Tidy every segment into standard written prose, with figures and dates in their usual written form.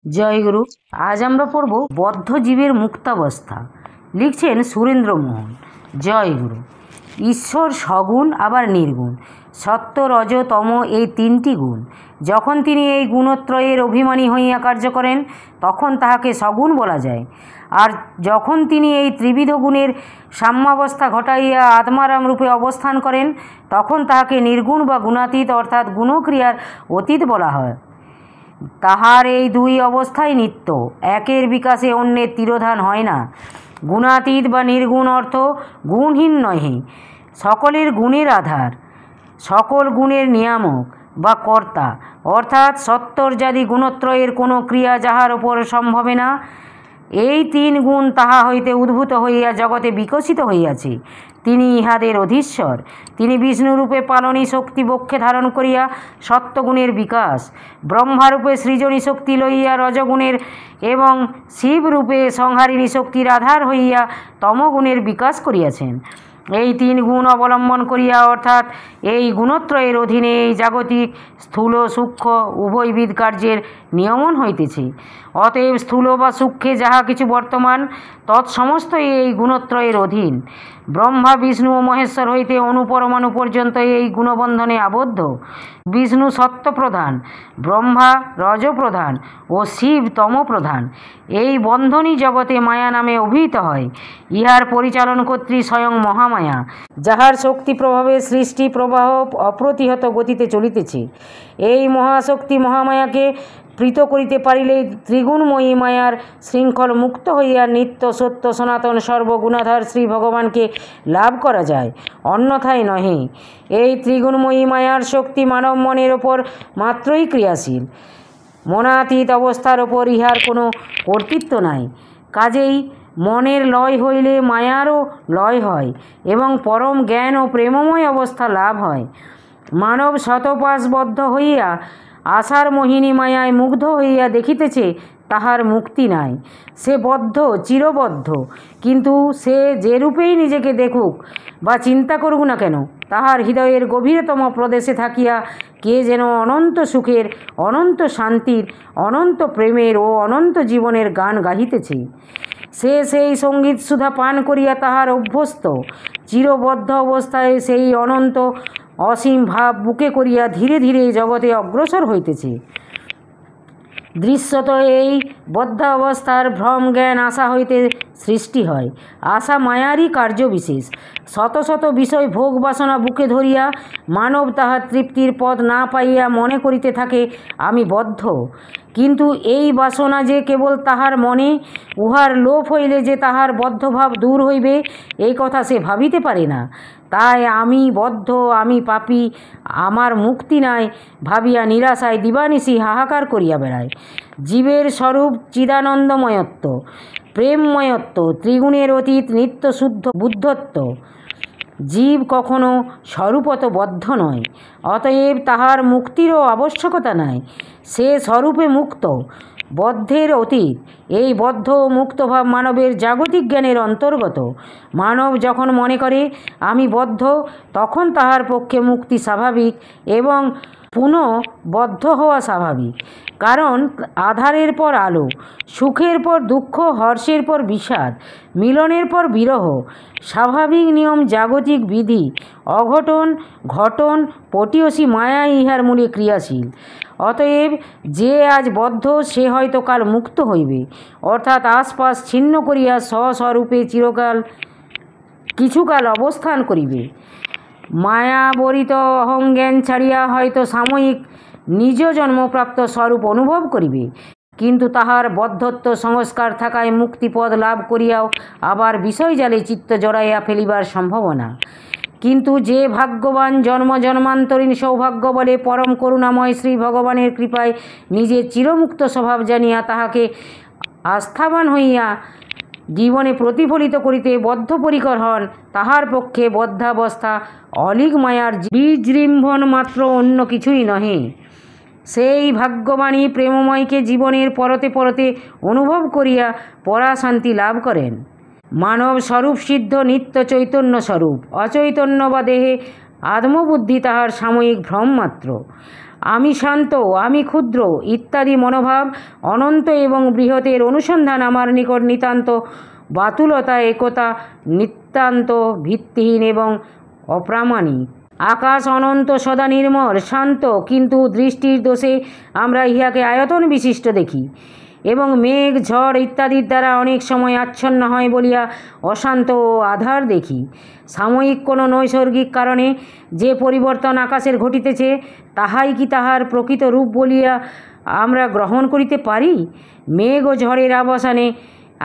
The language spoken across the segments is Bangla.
জয়গুরু। আজ আমরা পড়ব বদ্ধজীবের মুক্তাবস্থা। লিখছেন সুরেন্দ্রমোহন। জয়গুরু। ঈশ্বর সগুণ আবার নির্গুণ, সত্য রজ তম এই তিনটি গুণ। যখন তিনি এই গুণত্রয়ের অভিমানী হইয়া কার্য করেন তখন তাহাকে সগুণ বলা যায়, আর যখন তিনি এই ত্রিবিধ গুণের সাম্যাবস্থা ঘটাইয়া আত্মারাম রূপে অবস্থান করেন তখন তাহাকে নির্গুণ বা গুণাতীত অর্থাৎ গুণক্রিয়ার অতীত বলা হয়। তাহার এই দুই অবস্থাই নিত্য, একের বিকাশে অন্যের তিরোধান হয় না। গুণাতীত বা নির্গুণ অর্থ গুণহীন নহে, সকলের গুণের আধার, সকল গুণের নিয়ামক বা কর্তা, অর্থাৎ সত্তরজাদি গুণত্রয়ের কোনো ক্রিয়া যাহার ওপর সম্ভবে না। এই তিন গুণ তাহা হইতে উদ্ভূত হইয়া জগতে বিকশিত হইয়াছে। তিনি ইহাদের অধীশ্বর। তিনি বিষ্ণুরূপে পালনী শক্তি বক্ষে ধারণ করিয়া সত্যগুণের বিকাশ, ব্রহ্মারূপে সৃজনী শক্তি লইয়া রজগুণের এবং শিবরূপে সংহারিণী শক্তির আধার হইয়া তমগুণের বিকাশ করিয়াছেন। এই তিন গুণ অবলম্বন করিয়া অর্থাৎ এই গুণত্রয়ের অধীনে এই জাগতিক স্থূল সূক্ষ্ম উভয়বিধ কার্যের নিয়মন হইতেছে। অতএব স্থূল বা সূক্ষ্মে যাহা কিছু বর্তমান তৎসমস্তই এই গুণত্রয়ের অধীন। ব্রহ্মা বিষ্ণু ও মহেশ্বর হইতে অনুপরমাণু পর্যন্ত এই গুণবন্ধনে আবদ্ধ। বিষ্ণু সত্যপ্রধান, ব্রহ্মা রজপ্রধান ও শিব তমপ্রধান। এই বন্ধনই জগতে মায়া নামে অভিহিত হয়। ইহার পরিচালনকর্ত্রী স্বয়ং মহামায়া, যাহার শক্তি প্রভাবে সৃষ্টি প্রবাহ অপ্রতিহত গতিতে চলিতেছে। এই মহাশক্তি মহামায়াকে প্রীত করিতে পারিলেই ত্রিগুণময়ী মায়ার শৃঙ্খল মুক্ত হইয়া নিত্য সত্য সনাতন সর্বগুণাধার শ্রী ভগবানকে লাভ করা যায়, অন্যথায় নহে। এই ত্রিগুণময়ী মায়ার শক্তি মানব মনের ওপর মাত্রই ক্রিয়াশীল, মনাতীত অবস্থার ওপর ইহার কোনো কর্তৃত্ব নাই। কাজেই মনের লয় হইলে মায়ারও লয় হয় এবং পরম জ্ঞান ও প্রেমময় অবস্থা লাভ হয়। মানব শতপাশবদ্ধ হইয়া আশার মোহিনী মায়ায় মুগ্ধ হইয়া দেখিতেছে তাহার মুক্তি নাই। সে বদ্ধ, চিরবদ্ধ। কিন্তু সে যে রূপেই নিজেকে দেখুক বা চিন্তা করুক না কেন, তাহার হৃদয়ের গভীরতম প্রদেশে থাকিয়া কে যেন অনন্ত সুখের, অনন্ত শান্তির, অনন্ত প্রেমের ও অনন্ত জীবনের গান গাহিতেছে। সে সেই সঙ্গীত সুধা পান করিয়া তাহার অভ্যস্ত। চিরবদ্ধ অবস্থায় সেই অনন্ত অসীম ভাব বুকে করিয়া ধীরে ধীরে জগতে অগ্রসর হইতেছে। দৃশ্যত এই বদ্ধাবস্থার ভ্রম জ্ঞান আশা হইতে সৃষ্টি হয়। আশা মায়ারই কার্যবিশেষ। শত শত বিষয় ভোগ বাসনা বুকে ধরিয়া মানব তাহার তৃপ্তির পথ না পাইয়া মনে করিতে থাকে আমি বদ্ধ। কিন্তু এই বাসনা যে কেবল তাহার মনে, উহার লোপ হইলে যে তাহার বদ্ধভাব দূর হইবে এই কথা সে ভাবিতে পারে না। তাই আমি বদ্ধ, আমি পাপী, আমার মুক্তি নাই ভাবিয়া নিরাশায় দিবানিশি হাহাকার করিয়া বেড়ায়। জীবের স্বরূপ চিদানন্দময়ত্ব, প্রেমময়ত্ব, ত্রিগুণের অতীত নিত্য শুদ্ধ বুদ্ধত্ব। জীব কখনো স্বরূপত বদ্ধ নয়, অতএব তাহার মুক্তিরও আবশ্যকতা নাই। সে স্বরূপে মুক্ত, বদ্ধের অতীত। এই বদ্ধ ও মুক্তভাব মানবের জাগতিক জ্ঞানের অন্তর্গত। মানব যখন মনে করে আমি বদ্ধ, তখন তাহার পক্ষে মুক্তি স্বাভাবিক এবং পুনঃ বদ্ধ হওয়া স্বাভাবিক। কারণ আধারের পর আলো, সুখের পর দুঃখ, হর্ষের পর বিষাদ, মিলনের পর বিরহ। স্বাভাবিক নিয়ম, জাগতিক বিধি, অঘটন ঘটন পটীয়সী মায়া ইহার মূলে ক্রিয়াশীল। অতএব যে আজ বদ্ধ সে হয়তো কাল মুক্ত হইবে, অর্থাৎ আশপাশ ছিন্ন করিয়া স্বস্বরূপে চিরকাল কিছুকাল অবস্থান করিবে। মায়াবরিত অহংজ্ঞান ছাড়িয়া হয়তো সাময়িক নিজ জন্মপ্রাপ্ত স্বরূপ অনুভব করিবে, কিন্তু তাহার বদ্ধত্ব সংস্কার থাকায় মুক্তিপদ লাভ করিয়াও আবার বিষয়জালে চিত্ত জড়াইয়া ফেলিবার সম্ভাবনা। কিন্তু যে ভাগ্যবান জন্ম জন্মান্তরীণ সৌভাগ্য বলে পরম করুণাময় শ্রী ভগবানের কৃপায় নিজের চিরমুক্ত স্বভাব জানিয়া তাহাকে আস্থাবান হইয়া জীবনে প্রতিফলিত করিতে বদ্ধপরিকর হন, তাহার পক্ষে বদ্ধাবস্থা অলীক মায়ার বীজৃম্ভন মাত্র, অন্য কিছুই নহে। সেই ভাগ্যবাণী প্রেমময়কে জীবনের পরতে পরতে অনুভব করিয়া পরাশান্তি লাভ করেন। মানব স্বরূপ সিদ্ধ নিত্য চৈতন্য স্বরূপ, অচৈতন্য বা দেহে আত্মবুদ্ধি তাহার সাময়িক ভ্রম মাত্র। আমি শান্ত, আমি ক্ষুদ্র ইত্যাদি মনোভাব, অনন্ত এবং বৃহতের অনুসন্ধান আমার নিকট নিতান্ত বাতুলতা, একতা নিতান্ত ভিত্তিহীন এবং অপ্রামাণিক। আকাশ অনন্ত, সদা নির্মল শান্ত, কিন্তু দৃষ্টির দোষে আমরা ইহাকে আয়তন বিশিষ্ট দেখি এবং মেঘ ঝড় ইত্যাদির দ্বারা অনেক সময় আচ্ছন্ন হয় বলিয়া অশান্ত ও আধার দেখি। সাময়িক কোনো নৈসর্গিক কারণে যে পরিবর্তন আকাশের ঘটিতেছে, তাহাই কি তাহার প্রকৃত রূপ বলিয়া আমরা গ্রহণ করিতে পারি? মেঘ ও ঝড়ের অবসানে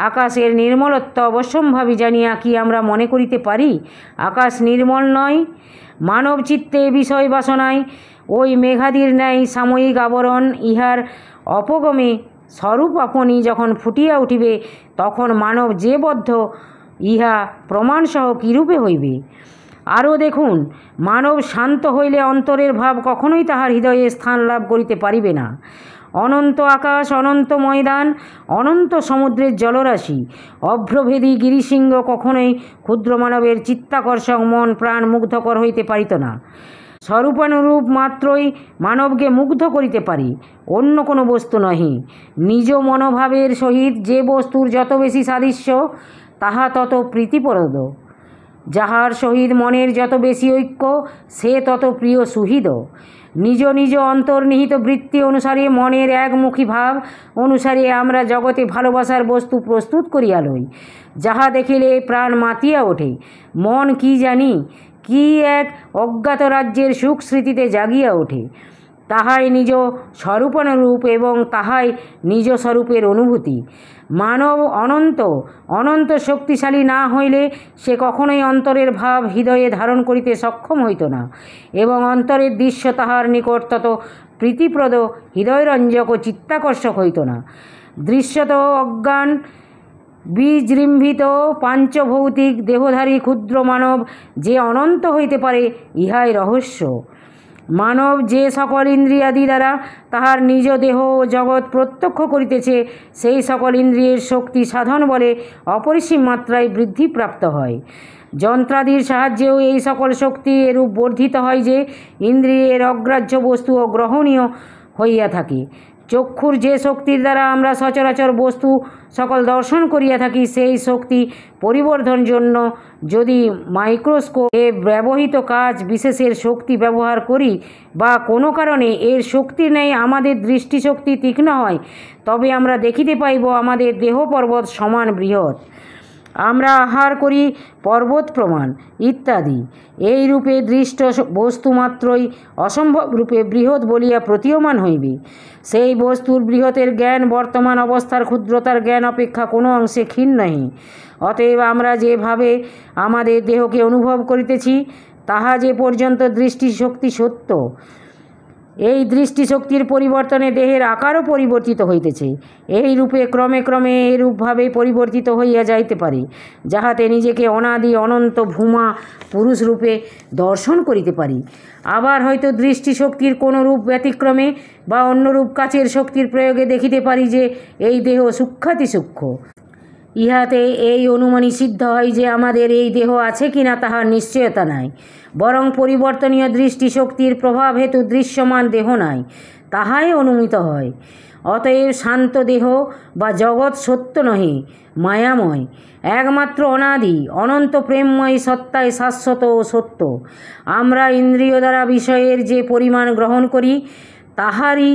আকাশের নির্মলত্ব অবশ্যম্ভাবী জানিয়া কি আমরা মনে করিতে পারি আকাশ নির্মল নয়? মানব চিত্তে বিষয় বাসনায় ওই মেঘাদির ন্যায় সাময়িক আবরণ, ইহার অপগমে স্বরূপ আপনি যখন ফুটিয়া উঠিবে, তখন মানব যে বদ্ধ, ইহা প্রমাণসহ কীরূপে হইবে? আরও দেখুন, মানব শান্ত হইলে অন্তরের ভাব কখনোই তাহার হৃদয়ে স্থান লাভ করিতে পারিবে না। অনন্ত আকাশ, অনন্ত ময়দান, অনন্ত সমুদ্রের জলরাশি, অভ্রভেদী গিরিশৃঙ্গ কখনোই ক্ষুদ্র মানবের চিত্তাকর্ষক মন প্রাণ মুগ্ধকর হইতে পারিত না। স্বরূপানুরূপ মাত্রই মানবকে মুগ্ধ করিতে পারি, অন্য কোনো বস্তু নহে। নিজ মনোভাবের সহিত যে বস্তুর যত বেশি সাদৃশ্য, তাহা তত প্রীতিপ্রদ। যাহার সহিত মনের যত বেশি ঐক্য, সে তত প্রিয় সুহৃদ। নিজ নিজ অন্তর্নিহিত বৃত্তি অনুসারে, মনের একমুখী ভাব অনুসারে আমরা জগতে ভালোবাসার বস্তু প্রস্তুত করিয়া লই, যাহা দেখিলে প্রাণ মাতিয়া ওঠে। মন কি জানি কি এক অজ্ঞাত রাজ্যের সুখ স্মৃতিতে জাগিয়া ওঠে। তাহাই নিজ স্বরূপানুরূপ এবং তাহাই নিজ স্বরূপের অনুভূতি। মানব অনন্ত অনন্ত শক্তিশালী না হইলে সে কখনোই অন্তরের ভাব হৃদয়ে ধারণ করিতে সক্ষম হইত না এবং অন্তরের দৃশ্য তাহার নিকট তত প্রীতিপ্রদ, হৃদয়রঞ্জক ও চিত্তাকর্ষক হইত না। দৃশ্যত অজ্ঞান বীজৃম্ভিত পাঞ্চভৌতিক দেহধারী ক্ষুদ্র মানব যে অনন্ত হইতে পারে, ইহাই রহস্য। মানব যে সকল ইন্দ্রিয়াদি দ্বারা তাহার নিজ দেহ ও জগৎ প্রত্যক্ষ করিতেছে, সেই সকল ইন্দ্রিয়ের শক্তি সাধন বলে অপরিসীম মাত্রায় বৃদ্ধিপ্রাপ্ত হয়। যন্ত্রাদির সাহায্যেও এই সকল শক্তি এরূপ বর্ধিত হয় যে ইন্দ্রিয়ের অগ্রাহ্য বস্তু ও গ্রহণীয় হইয়া থাকে। চক্ষুর যে শক্তির দ্বারা আমরা সচরাচর বস্তু সকল দর্শন করিয়া থাকি, সেই শক্তি পরিবর্ধন জন্য যদি মাইক্রোস্কোপে ব্যবহৃত কাজ বিশেষের শক্তি ব্যবহার করি বা কোনো কারণে এর শক্তির ন্যায় আমাদের দৃষ্টিশক্তি তীক্ষ্ণ হয়, তবে আমরা দেখিতে পাইব আমাদের দেহ পর্বত সমান বৃহৎ। আমরা আহার করি পর্বত প্রমাণ ইত্যাদি। এই রূপে দৃষ্ট বস্তু মাত্রই অসম্ভব রূপে বৃহৎ বলিয়া প্রতীয়মান হইবে। সেই বস্তুর বৃহতের জ্ঞান বর্তমান অবস্থার ক্ষুদ্রতার জ্ঞান অপেক্ষা কোনো অংশে ক্ষীণ নহে। অতএব আমরা যেভাবে আমাদের দেহকে অনুভব করিতেছি, তাহা যে পর্যন্ত দৃষ্টিশক্তি সত্য, এই দৃষ্টিশক্তির পরিবর্তনে দেহের আকারও পরিবর্তিত হইতেছে। এই রূপে ক্রমে ক্রমে এরূপভাবে পরিবর্তিত হইয়া যাইতে পারে, যাহাতে নিজেকে অনাদি অনন্ত ভূমা পুরুষ রূপে দর্শন করিতে পারি। আবার হয়তো দৃষ্টিশক্তির কোনো রূপ ব্যতিক্রমে বা অন্যরূপ কাচের শক্তির প্রয়োগে দেখিতে পারি যে এই দেহ সূক্ষ্মাতি সূক্ষ্ম। ইহাতে এই অনুমানই সিদ্ধ হয় যে আমাদের এই দেহ আছে কিনা তাহার নিশ্চয়তা নাই, বরং পরিবর্তনীয় দৃষ্টিশক্তির প্রভাব হেতু দৃশ্যমান দেহ নাই, তাহাই অনুমিত হয়। অতএব শান্ত দেহ বা জগৎ সত্য নহে, মায়াময়, একমাত্র অনাদি অনন্ত প্রেমময় সত্তায় শাশ্বত ও সত্য। আমরা ইন্দ্রিয় দ্বারা বিষয়ের যে পরিমাণ গ্রহণ করি, তাহারই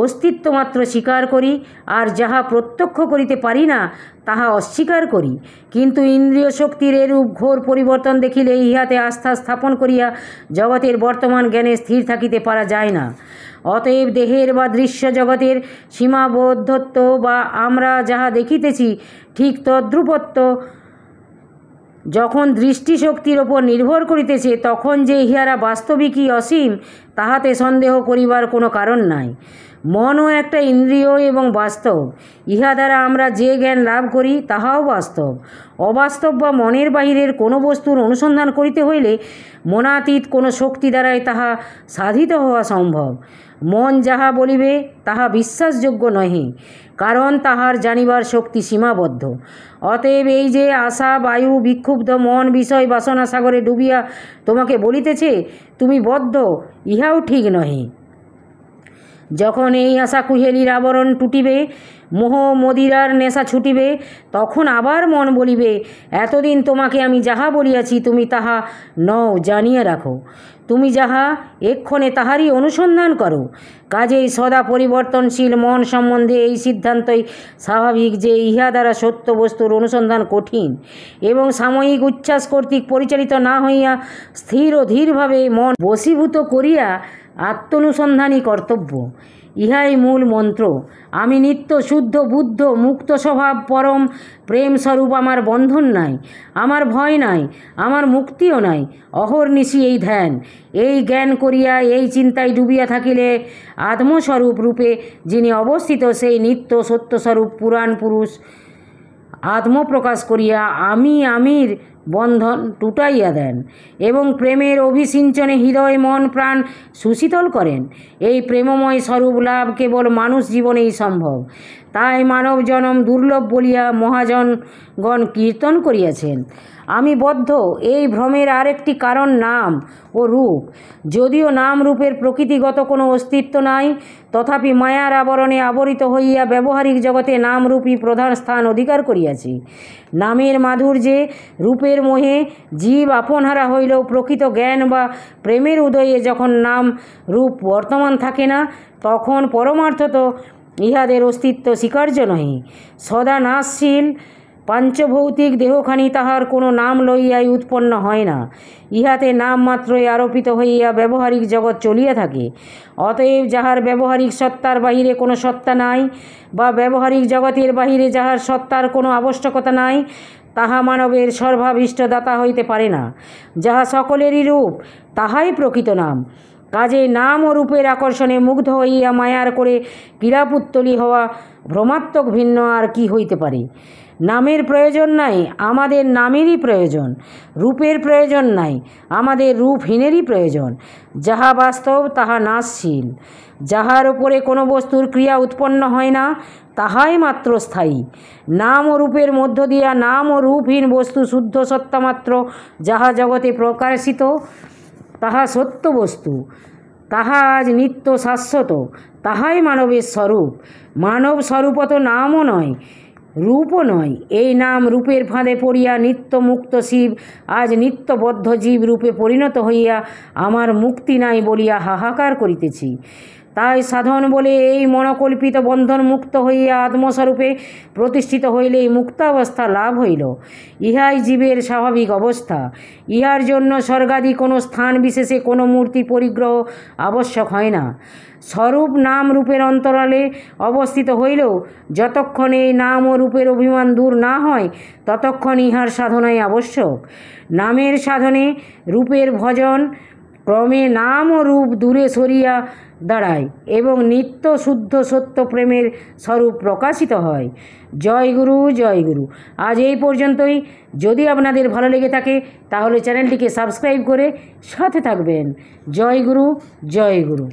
অস্তিত্ব মাত্র স্বীকার করি, আর যাহা প্রত্যক্ষ করিতে পারি না তাহা অস্বীকার করি। কিন্তু ইন্দ্রিয় শক্তির এরূপ ঘোর পরিবর্তন দেখিলে ইহাতে আস্থা স্থাপন করিয়া জগতের বর্তমান জ্ঞানে স্থির থাকিতে পারা যায় না। অতএব দেহের বা দৃশ্য জগতের সীমাবদ্ধত্ব বা আমরা যাহা দেখিতেছি ঠিক তদ্রূপত্ব যখন দৃষ্টিশক্তির ওপর নির্ভর করিতেছে, তখন যে ইহারা বাস্তবিকই অসীম, তাহাতে সন্দেহ করিবার কোনো কারণ নাই। মনও একটা ইন্দ্রিয় এবং বাস্তব। ইহা দ্বারা আমরা যে জ্ঞান লাভ করি তাহাও বাস্তব। অবাস্তব বা মনের বাহিরের কোনো বস্তুর অনুসন্ধান করিতে হইলে মনাতীত কোনো শক্তি দ্বারাই তাহা সাধিত হওয়া সম্ভব। মন যাহা বলিবে তাহা বিশ্বাসযোগ্য নহে, কারণ তাহার জানিবার শক্তি সীমাবদ্ধ। অতএব এই যে আশা বায়ু বিক্ষুব্ধ মন বিষয় বাসনা সাগরে ডুবিয়া তোমাকে বলিতেছে তুমি বদ্ধ, ইহাও ঠিক নহে। যখন এই আশা কুহেলির আবরণ টুটিবে, মোহ মদিরার নেশা ছুটিবে, তখন আবার মন বলিবে, এতদিন তোমাকে আমি যাহা বলিয়াছি তুমি তাহা নও, জানিয়া রাখো। তুমি যাহা এক্ষণে তাহারই অনুসন্ধান করো। কাজেই সদা পরিবর্তনশীল মন সম্বন্ধে এই সিদ্ধান্তই স্বাভাবিক যে ইহা দ্বারা সত্য বস্তুর অনুসন্ধান কঠিন এবং সাময়িক উচ্ছ্বাস কর্তৃক পরিচালিত না হইয়া স্থির ও ধীরভাবে মন বশীভূত করিয়া আত্মানুসন্ধানই কর্তব্য। ইহাই মূল মন্ত্র। আমি নিত্য শুদ্ধ বুদ্ধ মুক্ত স্বভাব পরম প্রেম স্বরূপ, আমার বন্ধন নাই, আমার ভয় নাই, আমার মুক্তিও নাই। অহর্নিশি এই ধ্যান, এই জ্ঞান করিয়া এই চিন্তায় ডুবিয়া থাকিলে আত্মস্বরূপ রূপে যিনি অবস্থিত সেই নিত্য সত্যস্বরূপ পুরাণ পুরুষ আত্মপ্রকাশ করিয়া আমির বন্ধন টুটাইয়া দেন এবং প্রেমের অভিসিঞ্চনে হৃদয় মন প্রাণ সুশীতল করেন। এই প্রেমময় স্বরূপ লাভ কেবল মানুষ জীবনেই সম্ভব। তাই মানব জনম দুর্লভ বলিয়া মহাজনগণ কীর্তন করিয়াছেন। আমি বদ্ধ এই ভ্রমের আরেকটি কারণ নাম ও রূপ। যদিও নাম রূপের প্রকৃতিগত কোনো অস্তিত্ব নাই, তথাপি মায়ার আবরণে আবরিত হইয়া ব্যবহারিক জগতে নামরূপী প্রধান স্থান অধিকার করিয়াছি। নামের মাধুর্যে রূপের মোহে জীব আপনহারা হইলেও প্রকৃত জ্ঞান বা প্রেমের উদয়ে যখন নাম রূপ বর্তমান থাকে না, তখন পরমার্থত ইহাদের অস্তিত্ব স্বীকার্য নহে। সদা নাশশীল পাঞ্চভৌতিক দেহখানি তাহার কোনো নাম লইয়াই উৎপন্ন হয় না। ইহাতে নাম মাত্রই আরোপিত হইয়া ব্যবহারিক জগৎ চলিয়া থাকে। অতএব যাহার ব্যবহারিক সত্তার বাহিরে কোনো সত্তা নাই বা ব্যবহারিক জগতের বাহিরে যাহার সত্তার কোনো আবশ্যকতা নাই, তাহা মানবের সর্বাভীষ্ট দাতা হইতে পারে না। যাহা সকলেরই রূপ, তাহাই প্রকৃত নাম। কাজে নাম ও রূপের আকর্ষণে মুগ্ধ হইয়া মায়ার করে ক্রীড়াপুত্তলি হওয়া ভ্রমাত্মক ভিন্ন আর কি হইতে পারে। নামের প্রয়োজন নাই, আমাদের নামেরই প্রয়োজন। রূপের প্রয়োজন নাই, আমাদের রূপহীনেরই প্রয়োজন। যাহা বাস্তব তাহা নাশশীল। যাহার উপরে কোনো বস্তুর ক্রিয়া উৎপন্ন হয় না, তাহাই মাত্র স্থায়ী। নাম ও রূপের মধ্য দিয়া নাম ও রূপহীন বস্তু শুদ্ধ সত্তামাত্র যাহা জগতে প্রকাশিত, তাহা সত্য বস্তু, তাহা আজ নিত্য শাশ্বত, তাহাই মানবের স্বরূপ। মানব স্বরূপত নামও নয়, রূপও নয়। এই নাম রূপের ফাঁদে পড়িয়া নিত্য মুক্ত শিব আজ নিত্যবদ্ধ জীব রূপে পরিণত হইয়া আমার মুক্তি নাই বলিয়া হাহাকার করিতেছি। তাই সাধন বলে এই মনকল্পিত বন্ধন মুক্ত হইয়া আত্মস্বরূপে প্রতিষ্ঠিত হইলেই মুক্তাবস্থা লাভ হইল। ইহাই জীবের স্বাভাবিক অবস্থা। ইহার জন্য স্বর্গাদি কোনো স্থান বিশেষে কোনো মূর্তি পরিগ্রহ আবশ্যক হয় না। স্বরূপ নাম রূপের অন্তরালে অবস্থিত হইলেও যতক্ষণ এই নাম ও রূপের অভিমান দূর না হয়, ততক্ষণ ইহার সাধনাই আবশ্যক। নামের সাধনে রূপের ভজন ক্রমে নাম ও রূপ দূরে সরিয়া দাঁড়ায় এবং নিত্য শুদ্ধ সত্য প্রেমের স্বরূপ প্রকাশিত হয়। জয় গুরু, জয় গুরু। আজ এই পর্যন্তই। যদি আপনাদের ভালো লেগে থাকে তাহলে চ্যানেলটিকে সাবস্ক্রাইব করে সাথে থাকবেন। জয় গুরু, জয় গুরু।